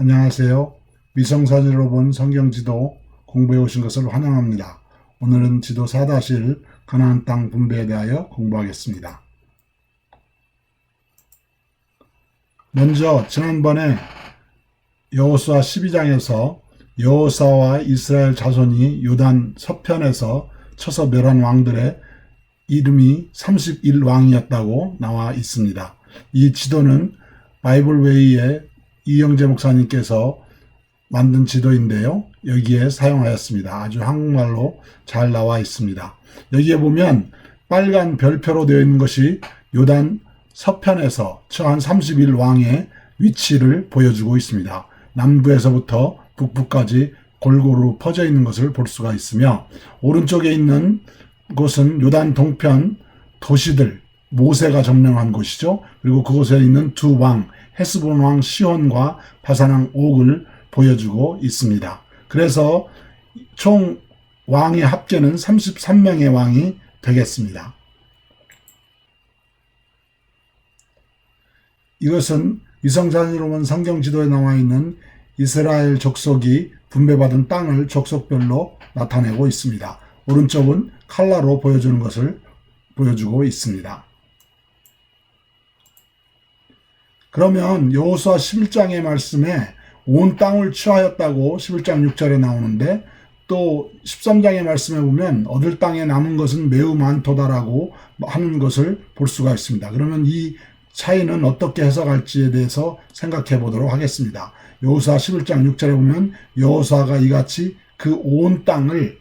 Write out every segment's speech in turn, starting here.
안녕하세요. 위성사진으로 본 성경지도 공부해 오신 것을 환영합니다. 오늘은 지도 4-1 가나안 땅 분배에 대하여 공부하겠습니다. 먼저 지난번에 여호수아 12장에서 여호사와 이스라엘 자손이 요단 서편에서 쳐서 멸한 왕들의 이름이 31왕이었다고 나와 있습니다. 이 지도는 바이블웨이의 이영재 목사님께서 만든 지도인데요. 여기에 사용하였습니다. 아주 한국말로 잘 나와 있습니다. 여기에 보면 빨간 별표로 되어 있는 것이 요단 서편에서 처한 31왕의 위치를 보여주고 있습니다. 남부에서부터 북부까지 골고루 퍼져 있는 것을 볼 수가 있으며, 오른쪽에 있는 곳은 요단 동편 도시들, 모세가 점령한 곳이죠. 그리고 그곳에 있는 두 왕, 헤스본 왕 시혼과 바산 왕 옥을 보여주고 있습니다. 그래서 총 왕의 합계는 33명의 왕이 되겠습니다. 이것은 위성사진으로 본 성경지도에 나와 있는 이스라엘 족속이 분배받은 땅을 족속별로 나타내고 있습니다. 오른쪽은 칼라로 보여주는 것을 보여주고 있습니다. 그러면 여호수아 11장의 말씀에 온 땅을 취하였다고 11장 6절에 나오는데, 또 13장의 말씀에 보면 얻을 땅에 남은 것은 매우 많도다라고 하는 것을 볼 수가 있습니다. 그러면 이 차이는 어떻게 해석할지에 대해서 생각해 보도록 하겠습니다. 여호수아 11장 6절에 보면 여호수아가 이같이 그 온 땅을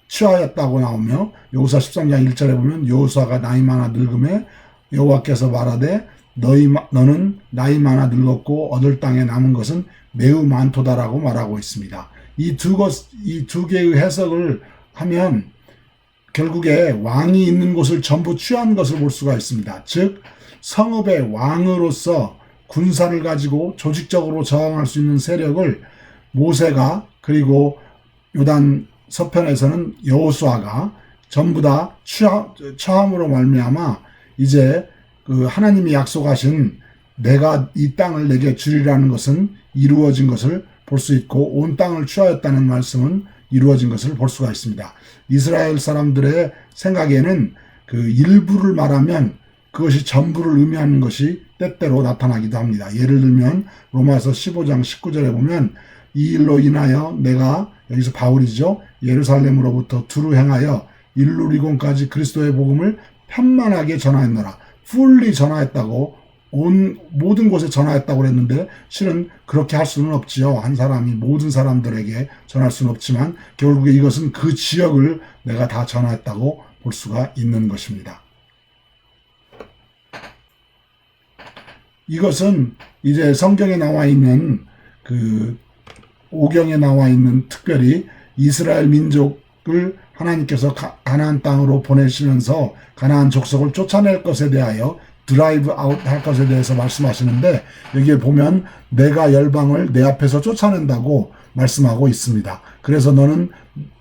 취하였다고 나오며, 여호수아 13장 1절에 보면 여호수아가 나이 많아 늙음에 여호와께서 말하되 너는 나이 많아 늙었고 얻을 땅에 남은 것은 매우 많도다라고 말하고 있습니다. 이 두 개의 해석을 하면 결국에 왕이 있는 곳을 전부 취한 것을 볼 수가 있습니다. 즉 성읍의 왕으로서 군사를 가지고 조직적으로 저항할 수 있는 세력을 모세가, 그리고 요단 서편에서는 여호수아가 전부 다 처함으로 말미암아 이제 그 하나님이 약속하신 내가 이 땅을 내게 주리라는 것은 이루어진 것을 볼 수 있고, 온 땅을 취하였다는 말씀은 이루어진 것을 볼 수가 있습니다. 이스라엘 사람들의 생각에는 그 일부를 말하면 그것이 전부를 의미하는 것이 때때로 나타나기도 합니다. 예를 들면 로마서 15장 19절에 보면 이 일로 인하여 내가, 여기서 바울이죠, 예루살렘으로부터 두루 행하여 일루리곤까지 그리스도의 복음을 편만하게 전하였노라. fully 전하였다고, 모든 곳에 전하였다고 그랬는데 실은 그렇게 할 수는 없지요. 한 사람이 모든 사람들에게 전할 수는 없지만 결국에 이것은 그 지역을 내가 다 전하였다고 볼 수가 있는 것입니다. 이것은 이제 성경에 나와 있는 그 오경에 나와 있는, 특별히 이스라엘 민족을 하나님께서 가나안 땅으로 보내시면서 가나안 족속을 쫓아낼 것에 대하여 드라이브 아웃 할 것에 대해서 말씀하시는데, 여기에 보면 내가 열방을 내 앞에서 쫓아낸다고 말씀하고 있습니다. 그래서 너는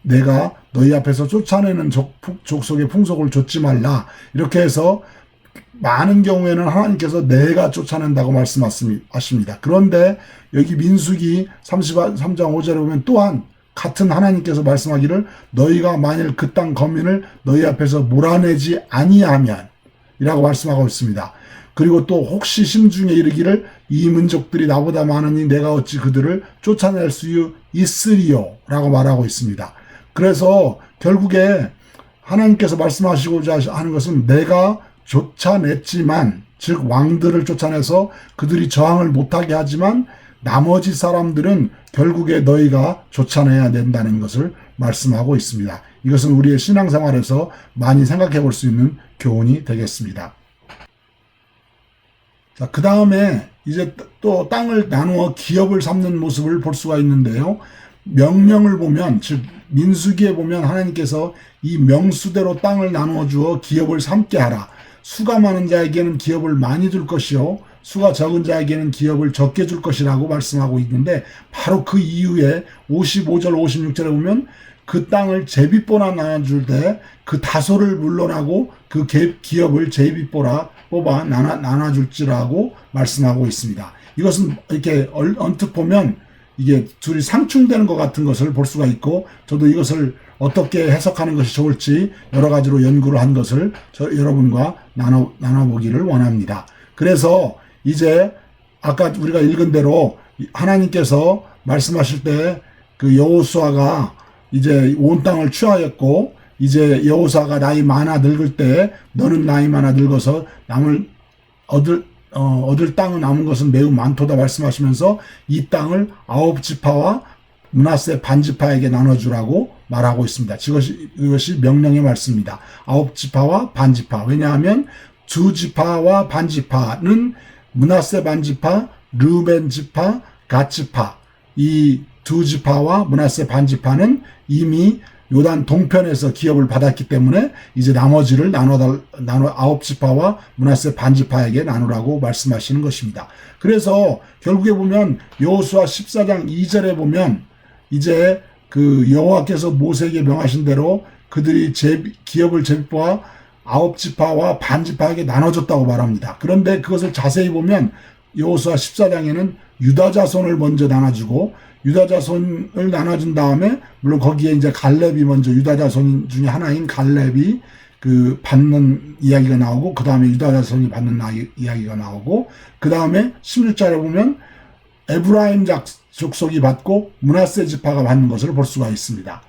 내가 너희 앞에서 쫓아내는 족속의 풍속을 좇지 말라. 이렇게 해서 많은 경우에는 하나님께서 내가 쫓아낸다고 말씀하십니다. 그런데 여기 민수기 33장 5절에 보면 또한 같은 하나님께서 말씀하기를 너희가 만일 그 땅 거민을 너희 앞에서 몰아내지 아니하면 이라고 말씀하고 있습니다. 그리고 또 혹시 심중에 이르기를 이 민족들이 나보다 많으니 내가 어찌 그들을 쫓아낼 수 있으리요 라고 말하고 있습니다. 그래서 결국에 하나님께서 말씀하시고자 하는 것은 내가 쫓아냈지만, 즉 왕들을 쫓아내서 그들이 저항을 못하게 하지만 나머지 사람들은 결국에 너희가 쫓아내야 된다는 것을 말씀하고 있습니다. 이것은 우리의 신앙생활에서 많이 생각해 볼 수 있는 교훈이 되겠습니다. 자, 그 다음에 이제 또 땅을 나누어 기업을 삼는 모습을 볼 수가 있는데요. 명령을 보면, 즉 민수기에 보면 하나님께서 이 명수대로 땅을 나누어 주어 기업을 삼게 하라. 수가 많은 자에게는 기업을 많이 줄 것이요 수가 적은 자에게는 기업을 적게 줄 것이라고 말씀하고 있는데, 바로 그 이후에 55절 56절에 보면 그 땅을 제비보나 나눠줄 때 그 다소를 물러나고 그 기업을 제비보라 나눠줄지라고 말씀하고 있습니다. 이것은 이렇게 언뜻 보면 이게 둘이 상충되는 것 같은 것을 볼 수가 있고, 저도 이것을 어떻게 해석하는 것이 좋을지 여러 가지로 연구를 한 것을 여러분과 나눠보기를 원합니다. 그래서 이제 아까 우리가 읽은 대로 하나님께서 말씀하실 때 그 여호수아가 이제 온 땅을 취하였고, 이제 여호수아가 나이 많아 늙을 때 너는 나이 많아 늙어서 얻을 땅은 남은 것은 매우 많도다 말씀하시면서 이 땅을 9지파와 므낫세 반지파에게 나눠주라고 말하고 있습니다. 이것이 명령의 말씀입니다. 9지파와 반지파. 왜냐하면 2지파와 반지파는 므낫세 반지파, 르우벤 지파, 갓지파, 이 2지파와 므낫세 반지파는 이미 요단 동편에서 기업을 받았기 때문에 이제 나머지를 9지파와 므낫세 반지파에게 나누라고 말씀하시는 것입니다. 그래서 결국에 보면 여호수아 14장 2절에 보면 이제 그 여호와께서 모세에게 명하신 대로 그들이 기업을 제비파 9지파와 반지파에게 나눠줬다고 말합니다. 그런데 그것을 자세히 보면 여호수아 14장에는 유다 자손을 먼저 나눠주고, 유다 자손을 나눠준 다음에 물론 거기에 이제 갈렙이 먼저 유다 자손 중에 하나인 갈렙이 그 받는 이야기가 나오고, 그 다음에 유다 자손이 받는 이야기가 나오고, 그 다음에 16절에 보면 에브라임 족속이 받고 므낫세 지파가 받는 것을 볼 수가 있습니다.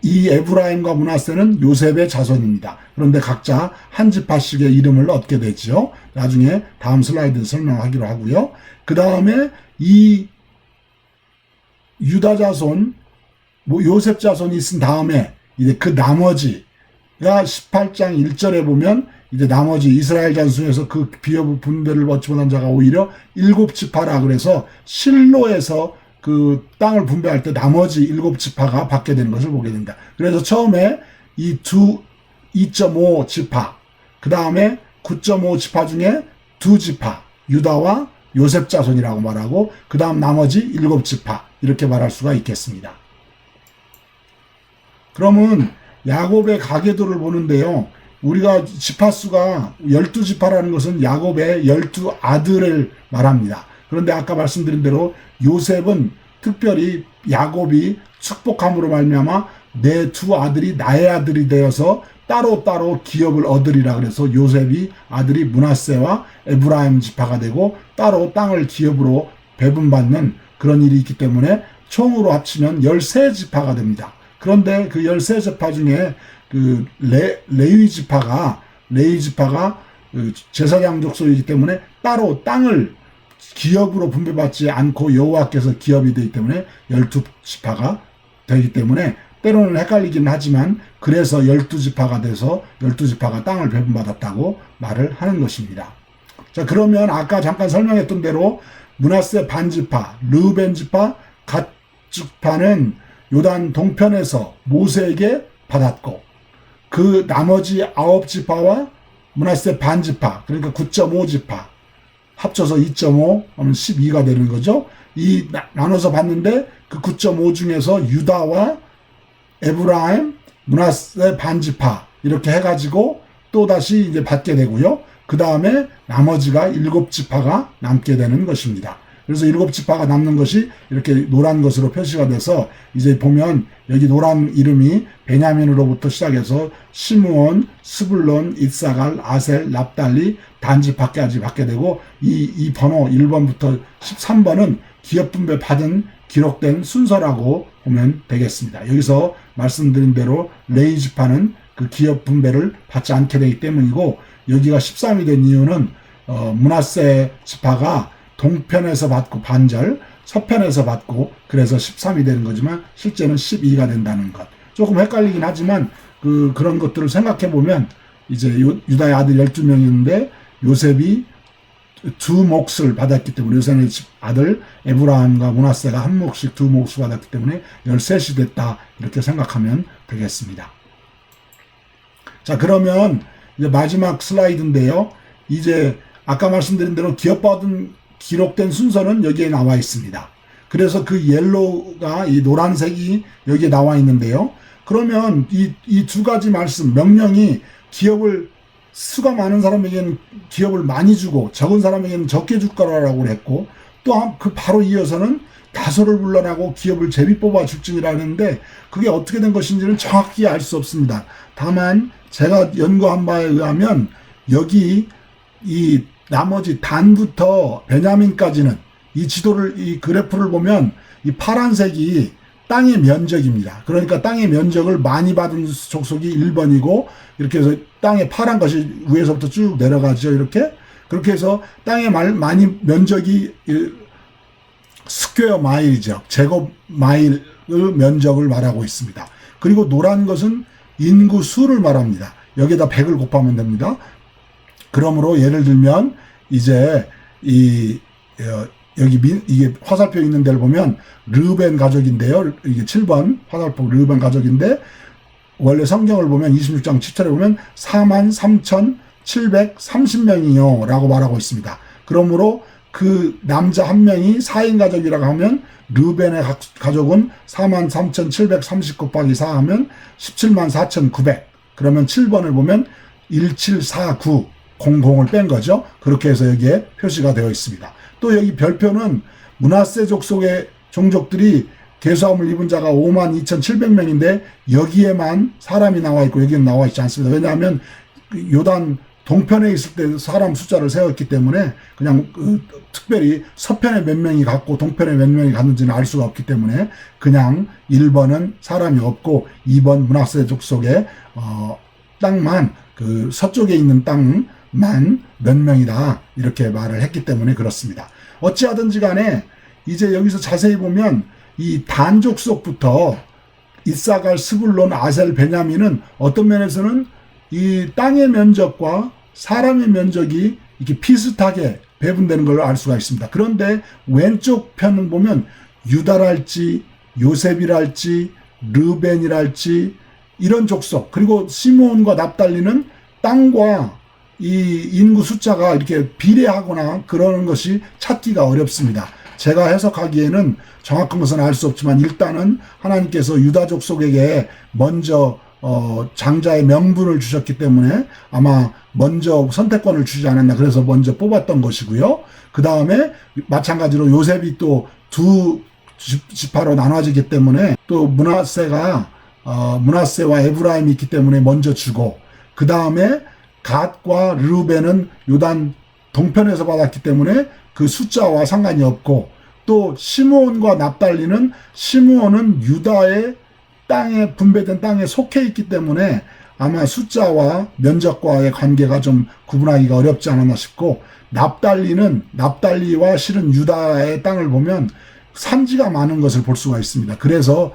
이 에브라임과 므낫세는 요셉의 자손입니다. 그런데 각자 한 지파씩의 이름을 얻게 되죠. 나중에 다음 슬라이드에서 설명하기로 하고요. 그 다음에 이 유다 자손, 요셉 자손이 있은 다음에 이제 그 나머지가 18장 1절에 보면 이제 나머지 이스라엘 자손 중에서 그 비읍 분배를 얻지 못한 자가 오히려 7지파라 그래서 실로에서 그 땅을 분배할 때 나머지 7지파가 받게 되는 것을 보게 됩니다. 그래서 처음에 이 2.5지파, 그 다음에 9.5지파 중에 2지파, 유다와 요셉 자손이라고 말하고, 그 다음 나머지 7지파, 이렇게 말할 수가 있겠습니다. 그러면 야곱의 가계도를 보는데요. 우리가 지파수가 12지파라는 것은 야곱의 12아들을 말합니다. 그런데 아까 말씀드린 대로 요셉은 특별히 야곱이 축복함으로 말미암아 내 두 아들이 나의 아들이 되어서 따로따로 기업을 얻으리라 그래서 요셉이 아들이 므낫세와 에브라임 지파가 되고 따로 땅을 기업으로 배분받는 그런 일이 있기 때문에 총으로 합치면 13지파가 됩니다. 그런데 그 13지파 중에 그 레위 지파가 그 제사장 족속이기 때문에 따로 땅을 기업으로 분배받지 않고 여호와께서 기업이 되기 때문에 12지파가 되기 때문에 때로는 헷갈리긴 하지만 그래서 12지파가 돼서 12지파가 땅을 배분받았다고 말을 하는 것입니다. 자, 그러면 아까 잠깐 설명했던 대로 므낫세 반지파, 르우벤 지파, 갓 지파는 요단 동편에서 모세에게 받았고, 그 나머지 9지파와 므낫세 반지파, 그러니까 9.5지파 합쳐서 2.5 하면 12가 되는 거죠. 이 나눠서 받는데 그 9.5 중에서 유다와 에브라임, 므낫세 반지파 이렇게 해가지고 또 다시 이제 받게 되고요. 그 다음에 나머지가 7지파가 남게 되는 것입니다. 그래서 7지파가 남는 것이 이렇게 노란 것으로 표시가 돼서 이제 보면 여기 노란 이름이 베냐민으로부터 시작해서 시므온, 스불론, 이사갈, 아셀, 납달리, 단지파까지 받게 되고 이 번호 1번부터 13번은 기업 분배 받은 기록된 순서라고 보면 되겠습니다. 여기서 말씀드린 대로 레위 지파는 그 기업 분배를 받지 않게 되기 때문이고, 여기가 13이 된 이유는 므낫세 지파가 동편에서 받고 반절, 서편에서 받고 그래서 13이 되는 거지만 실제는 12가 된다는 것. 조금 헷갈리긴 하지만 그런 것들을 생각해 보면 이제 유다의 아들 12명이었는데 요셉이 두 몫을 받았기 때문에 요셉의 아들 에브라임과 므낫세가 한 몫씩 두 몫을 받았기 때문에 13이 됐다 이렇게 생각하면 되겠습니다. 자, 그러면 이제 마지막 슬라이드인데요. 이제 아까 말씀드린 대로 기록된 순서는 여기에 나와 있습니다. 그래서 그 옐로우가 이 노란색이 여기에 나와 있는데요. 그러면 이 두 가지 말씀, 명령이 기업을 수가 많은 사람에게는 기업을 많이 주고 적은 사람에게는 적게 줄 거라고 했고, 또 그 바로 이어서는 다소를 불러나고 기업을 제비 뽑아 줄증이라는데 그게 어떻게 된 것인지는 정확히 알 수 없습니다. 다만 제가 연구한 바에 의하면 여기 이 나머지 단부터 베냐민까지는 이 지도를 이 그래프를 보면 이 파란색이 땅의 면적입니다. 그러니까 땅의 면적을 많이 받은 족속이 1번이고 이렇게 해서 땅의 파란 것이 위에서부터 쭉 내려가죠. 이렇게 그렇게 해서 땅의 많이 면적이 스퀘어 마일이죠. 제곱 마일의 면적을 말하고 있습니다. 그리고 노란 것은 인구 수를 말합니다. 여기에다 100을 곱하면 됩니다. 그러므로 예를 들면 이제 여기 이게 화살표 있는 데를 보면 르벤 가족인데요. 이게 7번 화살표 르벤 가족인데 원래 성경을 보면 26장 10절에 보면 43,730명이요 라고 말하고 있습니다. 그러므로 그 남자 한 명이 4인 가족이라고 하면 르벤의 가족은 43,730 곱하기 4 하면 174,900. 그러면 7번을 보면 174900을 뺀 거죠. 그렇게 해서 여기에 표시가 되어 있습니다. 또 여기 별표는 므낫세 족속의 종족들이 계수함을 입은 자가 52,700명인데 여기에만 사람이 나와 있고 여기는 나와 있지 않습니다. 왜냐하면 요단 동편에 있을 때 사람 숫자를 세웠기 때문에 그냥 특별히 서편에 몇 명이 갔고 동편에 몇 명이 갔는지는 알 수가 없기 때문에 그냥 1번은 사람이 없고 2번 므낫세 족속의 땅만 그 서쪽에 있는 땅만 몇 명이다 이렇게 말을 했기 때문에 그렇습니다. 어찌하든지 간에 이제 여기서 자세히 보면 이 단 족속부터 이사갈, 스불론, 아셀, 베냐민은 어떤 면에서는 이 땅의 면적과 사람의 면적이 이렇게 비슷하게 배분되는 걸 알 수가 있습니다. 그런데 왼쪽 편을 보면 유다랄지 요셉이랄지 르벤이랄지 이런 족속 그리고 시므온과 납달리는 땅과 이 인구 숫자가 이렇게 비례하거나 그러는 것이 찾기가 어렵습니다. 제가 해석하기에는 정확한 것은 알 수 없지만 일단은 하나님께서 유다 족속에게 먼저 장자의 명분을 주셨기 때문에 아마 먼저 선택권을 주지 않았나 그래서 먼저 뽑았던 것이고요. 그 다음에 마찬가지로 요셉이 또 두 지파로 나눠지기 때문에 또 므낫세와 에브라임이 있기 때문에 먼저 주고 그 다음에 갓과 르벤은 요단 동편에서 받았기 때문에 그 숫자와 상관이 없고 또 시므온과 납달리는 시므온은 유다의 땅에 분배된 땅에 속해 있기 때문에 아마 숫자와 면적과의 관계가 좀 구분하기가 어렵지 않았나 싶고 납달리와 실은 유다의 땅을 보면 산지가 많은 것을 볼 수가 있습니다. 그래서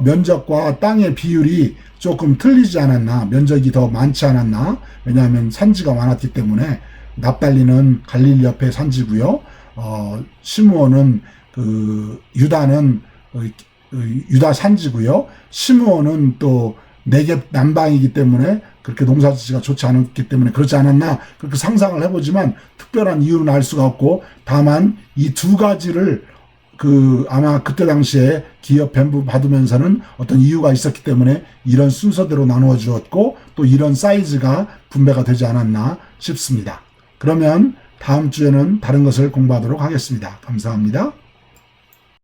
면적과 땅의 비율이 조금 틀리지 않았나 면적이 더 많지 않았나 왜냐하면 산지가 많았기 때문에 납달리는 갈릴리 옆에 산지고요. 시므온은 유다는 유다 산지고요. 시므온은 또 네겝 남방이기 때문에 그렇게 농사짓기가 좋지 않았기 때문에 그렇지 않았나 그렇게 상상을 해보지만 특별한 이유는 알 수가 없고 다만 이 두 가지를 아마 그때 당시에 기업 밴부 받으면서는 어떤 이유가 있었기 때문에 이런 순서대로 나누어 주었고 또 이런 사이즈가 분배가 되지 않았나 싶습니다. 그러면 다음 주에는 다른 것을 공부하도록 하겠습니다. 감사합니다.